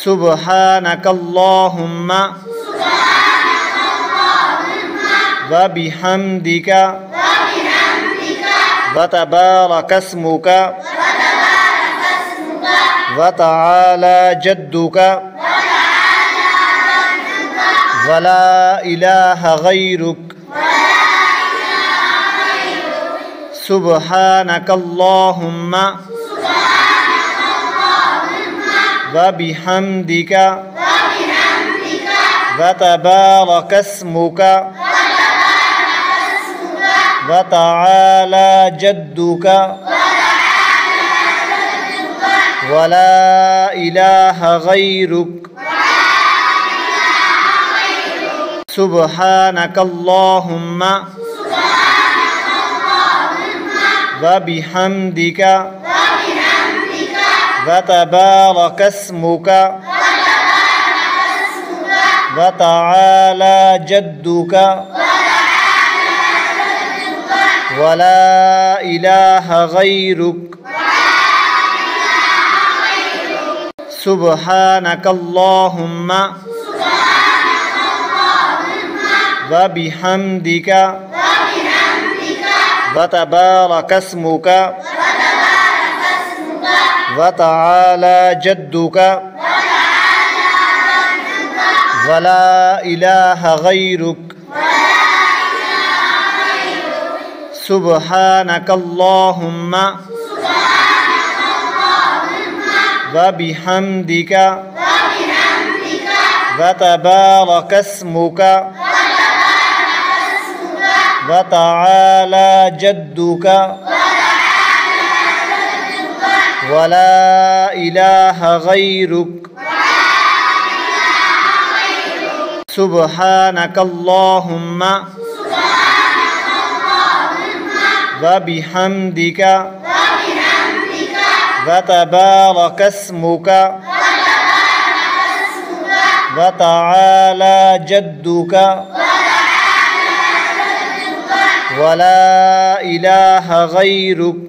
सुब्हानकल्लाहुम्मा व बिहम्दिका व तबारकस्मुका व तआला जद्दुका व ला इलाहा गैरुक सुब्हानकल्लाहुम्मा व बिहम्दिका व तबारकस्मुका व तआला जद्दुका व ला इलाहा गैरुक सुब्हानकल्लाहुम्मा व बिहम्दिका व तबारकस्मुका व तआला जद्दुका व ला इलाहा गैरुक सुब्हानकल्लाहुम्मा व बिहम्दिका व तबारकस्मुका व तआला जद्दुका व ला इलाहा गैरुक सुब्हानकल्लाहुम्मा व बिहम्दिका व तबारकस्मुका व तआला जद्दुका व ला इलाहा गैरुक सुब्हानकल्लाहुम्मा व बिहम्दिका व तबारकस्मुका व तआला जद्दुका व ला इलाहा गैरुक